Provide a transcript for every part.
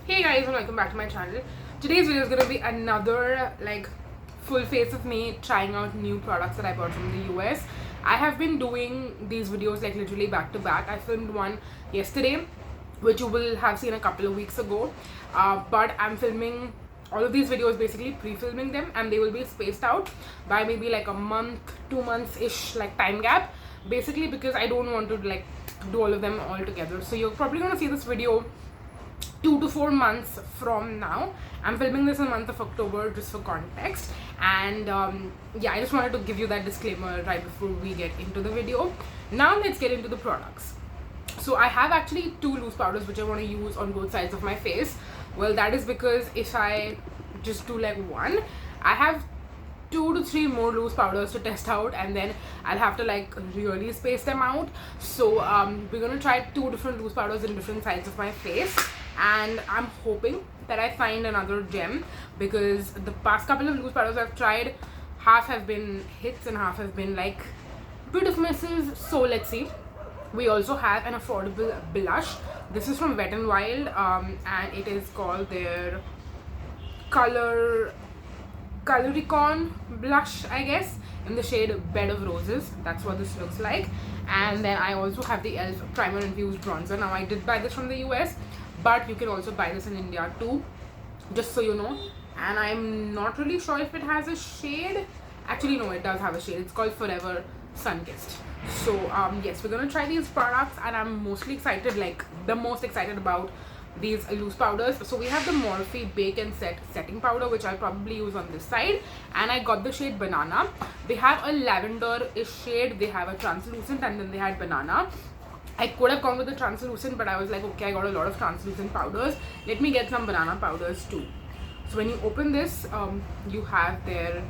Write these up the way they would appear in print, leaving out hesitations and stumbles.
Hey guys, and welcome back to my channel. Today's video is going to be another full face of me trying out new products that I bought from the US. I have been doing these videos literally back to back. I filmed one yesterday, which you will have seen a couple of weeks ago, but I'm filming all of these videos, basically pre-filming them, and they will be spaced out by maybe like a month, 2 months ish time gap, basically because I don't want to do all of them all together. So you're probably going to see this video 2 to 4 months from now. I'm filming this in the month of October just for context, and yeah, I just wanted to give you that disclaimer right before we get into the video. Now let's get into the products. So I have actually 2 loose powders which I want to use on both sides of my face. Well, that is because if I just do one, I have 2 to 3 more loose powders to test out, and then I'll have to really space them out. So we're gonna try 2 different loose powders in different sides of my face, and I'm hoping that I find another gem, because the past couple of loose powders I've tried, half have been hits and half have been bit of misses. So let's see. We also have an affordable blush. This is from Wet n Wild, and it is called their Coloricon blush, I guess, in the shade Bed of Roses. That's what this looks like. And then I also have the e.l.f. primer infused bronzer. Now I did buy this from the US, but you can also buy this in India too, just so you know. And I'm not really sure if it has a shade. Actually no, it does have a shade. It's called Forever Sunkissed. So yes, we're gonna try these products, and I'm mostly excited, the most excited about these loose powders. So we have the Morphe Bake and Set setting powder, which I'll probably use on this side, and I got the shade Banana. They have a lavender-ish shade, they have a translucent, and then they had Banana. I could have gone with the translucent, but I was like, okay, I got a lot of translucent powders, let me get some banana powders too. So when you open this, you have their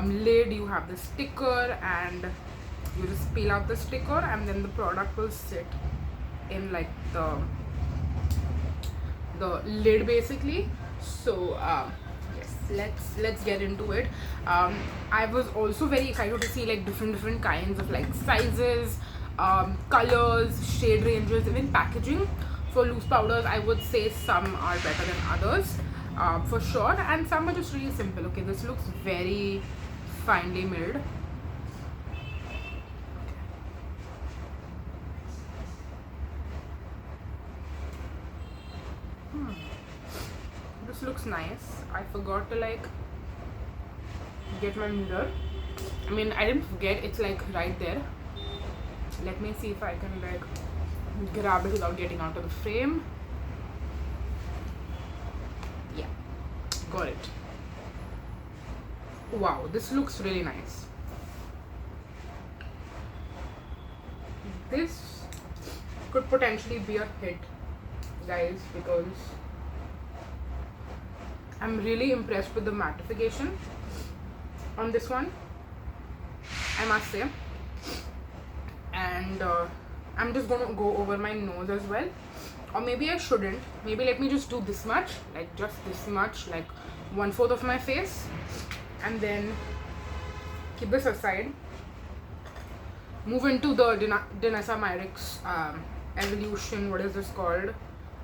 lid, you have the sticker, and you just peel out the sticker, and then the product will sit in the lid basically. So yes, let's get into it. I was also very excited to see different kinds of sizes, colors, shade ranges, even packaging for loose powders. I would say some are better than others, for sure, and some are just really simple. Okay, this looks very finely milled. This looks nice. I forgot to get my mirror. I mean, I didn't forget, it's right there. Let me see if I can grab it without getting out of the frame. Yeah, got it. Wow, this looks really nice. This could potentially be a hit, guys, because I'm really impressed with the mattification on this one, I must say. And I'm just gonna go over my nose as well, or maybe I shouldn't. Maybe let me just do this much, just this much, 1/4 of my face, and then keep this aside. Move into the Danessa Myricks Evolution, what is this called?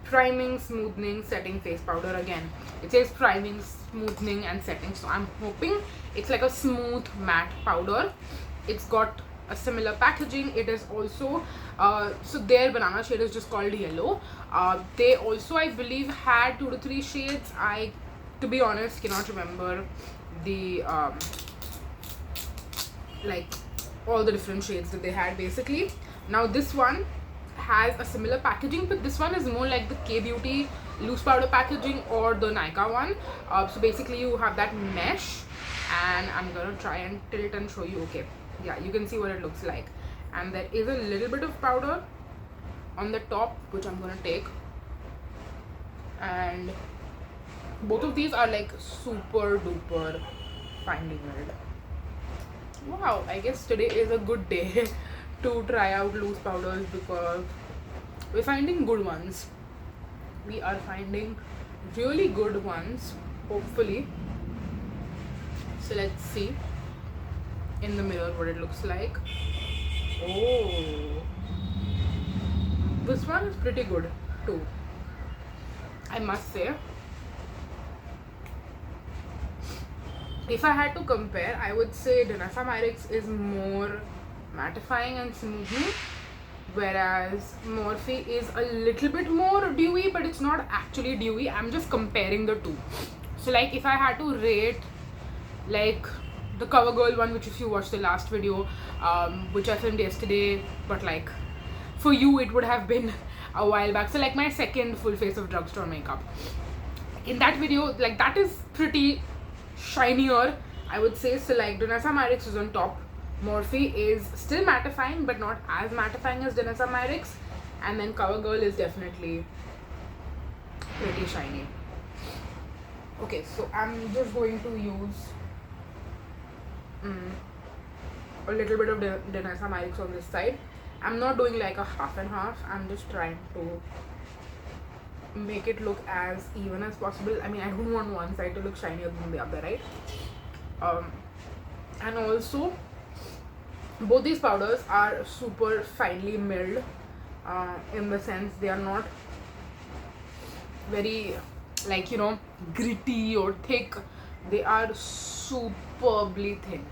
Priming, smoothing, setting face powder. Again, it says priming, smoothing and setting, so I'm hoping it's a smooth matte powder. It's got a similar packaging. It is also so their banana shade is just called yellow. They also, I believe, had 2 to 3 shades. I, to be honest, cannot remember the all the different shades that they had basically. Now this one has a similar packaging, but this one is more like the K-Beauty loose powder packaging or the Nykaa one. So basically you have that mesh, and I'm gonna try and tilt and show you. Okay, yeah, you can see what it looks like, and there is a little bit of powder on the top, which I'm gonna take, and both of these are super duper finely milled. Wow, I guess today is a good day to try out loose powders, because we're finding good ones. We are finding really good ones, hopefully. So let's see in the mirror what it looks like. Oh, this one is pretty good too. I must say, if I had to compare, I would say Danessa Myricks is more mattifying and smoothing, whereas Morphe is a little bit more dewy, but it's not actually dewy. I'm just comparing the two. So like if I had to rate like the CoverGirl one, which if you watched the last video, which I filmed yesterday, but like for you it would have been a while back, so like my second full face of drugstore makeup, in that video, like that is pretty shinier, I would say. So like Danessa Myricks is on top, Morphe is still mattifying but not as mattifying as Danessa Myricks, and then CoverGirl is definitely pretty shiny. Okay, so I'm just going to use a little bit of Danessa Myricks on this side. I'm not doing like a half and half, I'm just trying to make it look as even as possible. I mean, I don't want one side to look shinier than the other, right? And also both these powders are super finely milled, in the sense they are not very like, you know, gritty or thick. They are superbly thin.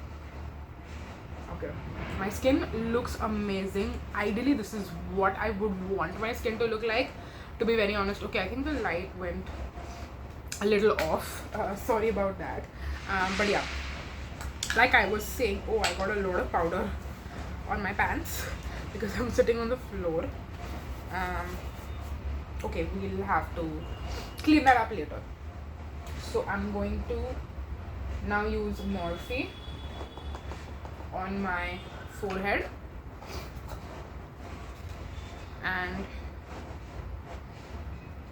Okay, my skin looks amazing. Ideally this is what I would want my skin to look like, to be very honest. Okay, I think the light went a little off, sorry about that. But yeah, like I was saying, oh, I got a load of powder on my pants because I'm sitting on the floor. Okay, we'll have to clean that up later. So I'm going to now use Morphe on my forehead and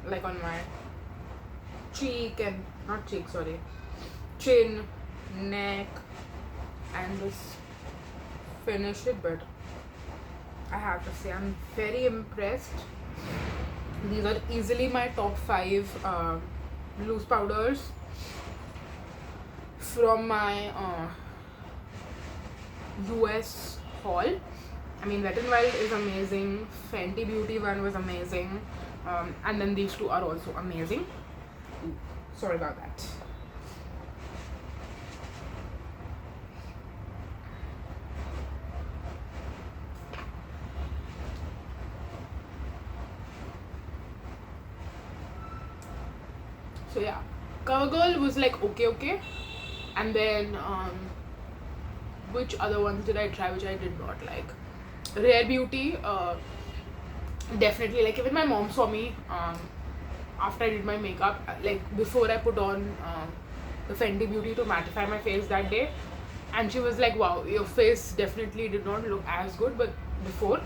like on my cheek and not cheek, sorry, chin, neck, and just finish it. But I have to say I'm very impressed. These are easily my top 5 loose powders from my US haul. I mean, Wet n Wild is amazing, Fenty Beauty one was amazing, and then these two are also amazing. Ooh, sorry about that. So yeah, CoverGirl was like okay, and then which other ones did I try which I did not like? Rare Beauty, definitely, like even my mom saw me after I did my makeup, like before I put on the Fenty Beauty to mattify my face that day, and she was like, wow, your face definitely did not look as good but before,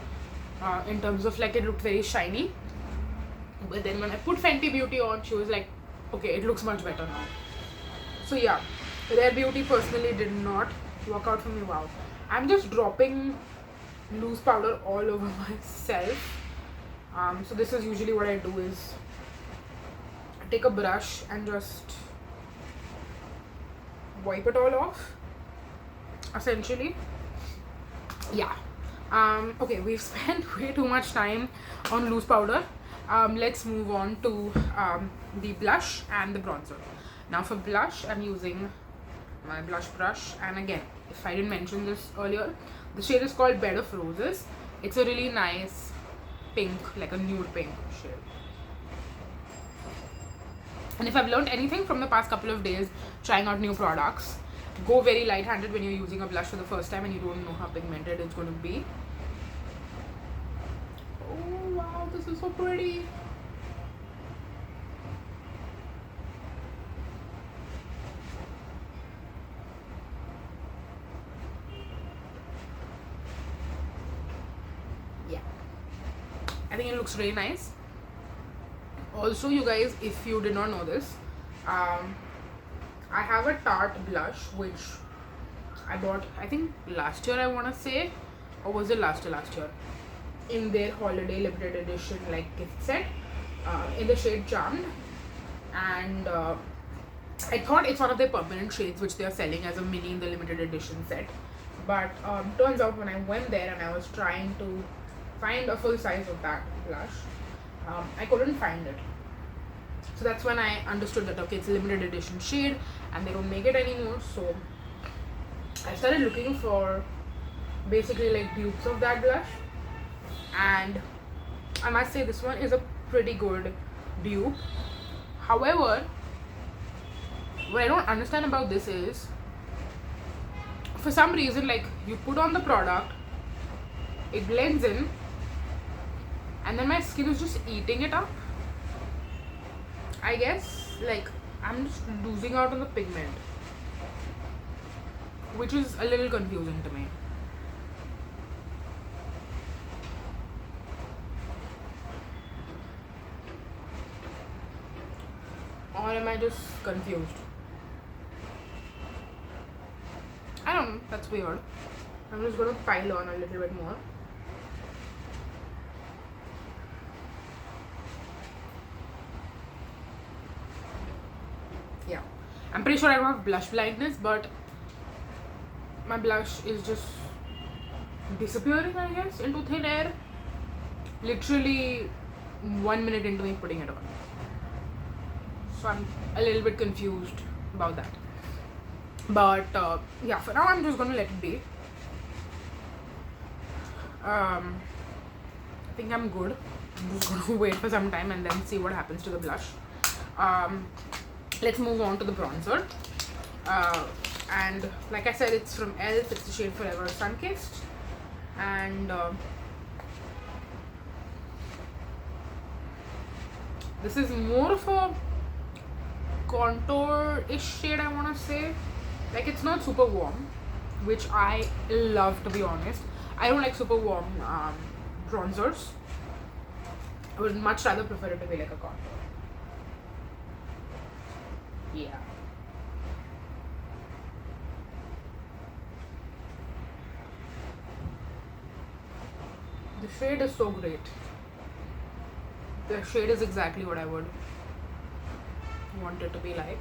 in terms of like it looked very shiny, but then when I put Fenty Beauty on, she was like, okay, it looks much better now. So yeah, Rare Beauty personally did not work out for me. Wow, I'm just dropping loose powder all over myself. So this is usually what I do is I take a brush and just wipe it all off, essentially. Yeah. Okay, we've spent way too much time on loose powder. Let's move on to the blush and the bronzer. Now for blush, I'm using my blush brush, and again, if I didn't mention this earlier, the shade is called Bed of Roses. It's a really nice pink, like a nude pink shade. And if I've learned anything from the past couple of days trying out new products, go very light-handed when you're using a blush for the first time and you don't know how pigmented it's going to be. Oh wow, this is so pretty. Yeah, I think it looks really nice. Also, you guys, if you did not know this, I have a Tarte blush which I bought, I think last year, I want to say, or was it last year, in their holiday limited edition like gift set, in the shade Charmed, and I thought it's one of their permanent shades which they are selling as a mini in the limited edition set, but turns out when I went there and I was trying to find a full size of that blush, I couldn't find it. So that's when I understood that okay, it's a limited edition shade and they don't make it anymore. So I started looking for basically like dupes of that blush, and I must say this one is a pretty good dupe. However, what I don't understand about this is, for some reason, like you put on the product, it blends in, and then my skin is just eating it up. I guess like I'm just losing out on the pigment, which is a little confusing to me. Or am I just confused? I don't know, that's weird. I'm just gonna pile on a little bit more. Yeah, I'm pretty sure I don't have blush blindness, but my blush is just disappearing, I guess, into thin air. Literally 1 minute into me putting it on. So I'm a little bit confused about that. But yeah, for now I'm just gonna let it be. I think I'm good. I'm just gonna wait for some time and then see what happens to the blush. Let's move on to the bronzer. And like I said, it's from e.l.f. It's the shade Forever Sunkissed. And this is more of a contour-ish shade, I want to say. Like, it's not super warm, which I love, to be honest. I don't like super warm bronzers. I would much rather prefer it to be like a contour. Yeah. The shade is so great. The shade is exactly what I would want it to be like.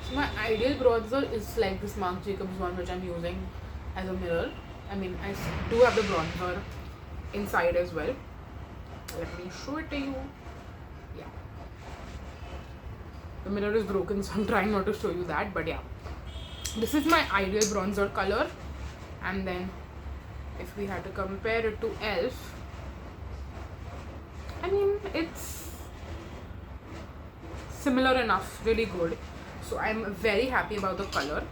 So my ideal bronzer is like this Marc Jacobs one, which I'm using as a mirror. I mean, I do have the bronzer inside as well. Let me show it to you. Yeah. The mirror is broken, so I'm trying not to show you that, but yeah. This is my ideal bronzer color. And then if we had to compare it to e.l.f., I mean, it's similar enough, really good. So I'm very happy about the color.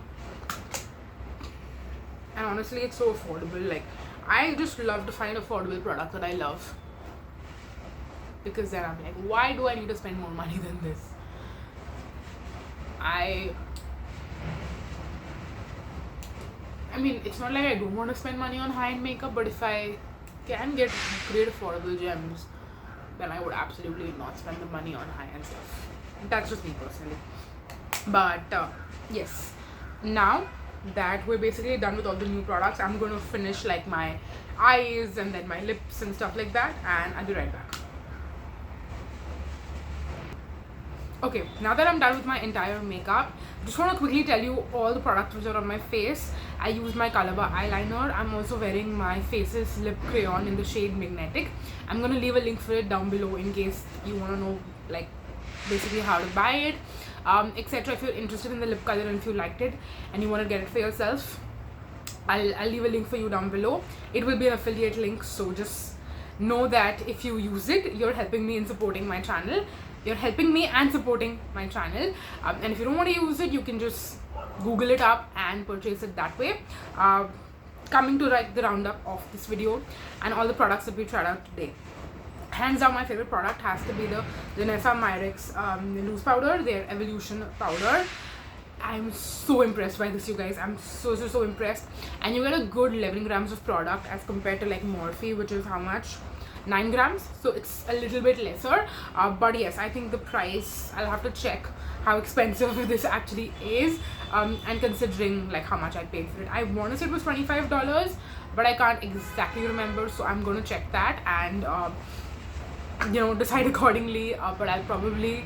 And honestly, it's so affordable. Like, I just love to find affordable products that I love, because then I'm like, why do I need to spend more money than this? I mean, it's not like I don't want to spend money on high-end makeup, but if I can get great affordable gems, then I would absolutely not spend the money on high-end stuff. That's just me personally. But yes, now that we're basically done with all the new products, I'm going to finish like my eyes and then my lips and stuff like that, and I'll be right back. Okay, now that I'm done with my entire makeup, just want to quickly tell you all the products which are on my face. I use my Colorbar eyeliner. I'm also wearing my Faces lip crayon in the shade Magnetic. I'm going to leave a link for it down below in case you want to know like basically how to buy it, etc. If you're interested in the lip color and if you liked it and you want to get it for yourself, I'll leave a link for you down below. It will be an affiliate link, so just know that if you use it, you're helping me in supporting my channel. You're helping me and supporting my channel. And if you don't want to use it, you can just Google it up and purchase it that way. Coming to like the roundup of this video and all the products that we tried out today. Hands down, my favorite product has to be the Danessa Myricks loose powder, their Evolution powder. I'm so impressed by this, you guys. I'm so impressed. And you get a good 11 grams of product as compared to like Morphe, which is how much? 9 grams. So it's a little bit lesser. But yes, I think the price, I'll have to check how expensive this actually is. And considering like how much I paid for it. I want to say it was $25, but I can't exactly remember. So I'm going to check that and you know, decide accordingly. But I'll probably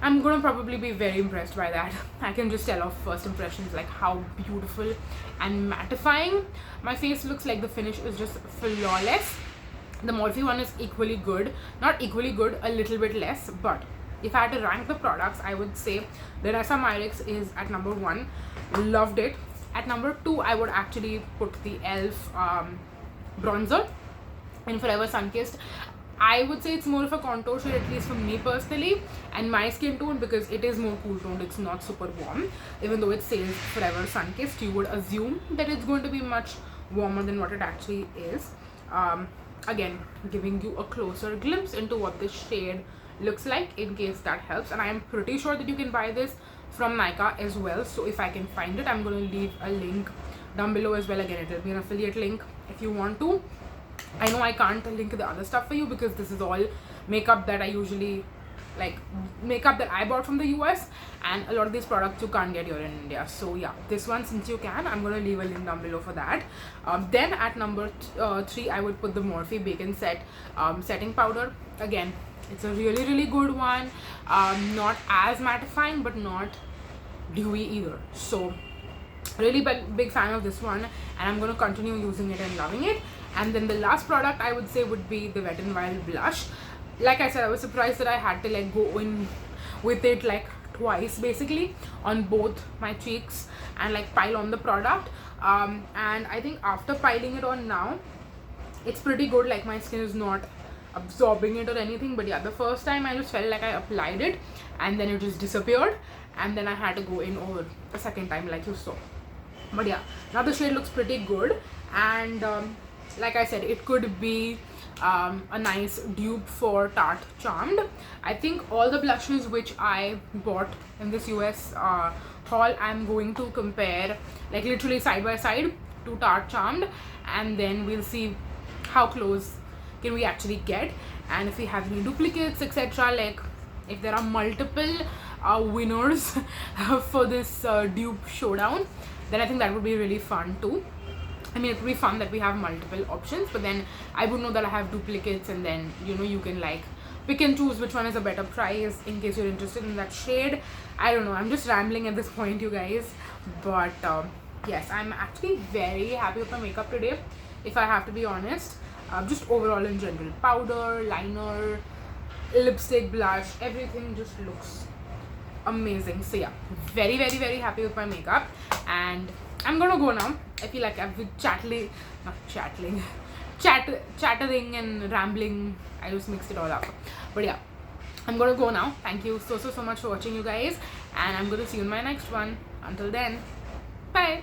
I'm gonna probably be very impressed by that. I can just tell off first impressions like how beautiful and mattifying my face looks like. The finish is just flawless. The Morphe one is equally good, not equally good, a little bit less, but if I had to rank the products, I would say Danessa Myricks is at number 1. Loved it. At number 2, I would actually put the e.l.f. Bronzer in Forever Sunkissed. I would say it's more of a contour shade, at least for me personally, and my skin tone, because it is more cool toned. It's not super warm. Even though it says Forever Sunkissed, you would assume that it's going to be much warmer than what it actually is. Again, giving you a closer glimpse into what this shade looks like, in case that helps. And I am pretty sure that you can buy this from Nykaa as well, so if I can find it, I'm going to leave a link down below as well. Again, it will be an affiliate link if you want to. I know I can't link the other stuff for you because this is all makeup that I usually like, makeup that I bought from the US, and a lot of these products you can't get here in India. So yeah, this one, since you can, I'm gonna leave a link down below for that. Then at number 3, I would put the Morphe Bacon Set setting powder. Again, it's a really good one. Not as mattifying, but not dewy either. So really big fan of this one, and I'm going to continue using it and loving it. And then the last product I would say would be the Wet n Wild blush. Like I said, I was surprised that I had to like go in with it like twice basically on both my cheeks and like pile on the product, and I think after piling it on now, it's pretty good. Like, my skin is not absorbing it or anything, but yeah, the first time I just felt like I applied it and then it just disappeared, and then I had to go in over a second time like you saw. But yeah, now the shade looks pretty good, and like I said, it could be a nice dupe for Tarte Charmed. I think all the blushes which I bought in this US haul, I'm going to compare like literally side by side to Tarte Charmed, and then we'll see how close can we actually get, and if we have any duplicates, etc. Like, if there are multiple winners for this dupe showdown, then I think that would be really fun too. I mean, it would be fun that we have multiple options, but then I would know that I have duplicates, and then, you know, you can like pick and choose which one is a better price in case you're interested in that shade. I don't know, I'm just rambling at this point, you guys, but yes, I'm actually very happy with my makeup today, if I have to be honest. Just overall in general, powder, liner, lipstick, blush, everything just looks amazing. So yeah, very happy with my makeup, and I'm gonna go now. I feel like I've been chattering and rambling. I just mixed it all up, but yeah, I'm gonna go now. Thank you so much for watching, you guys, and I'm gonna see you in my next one. Until then, bye.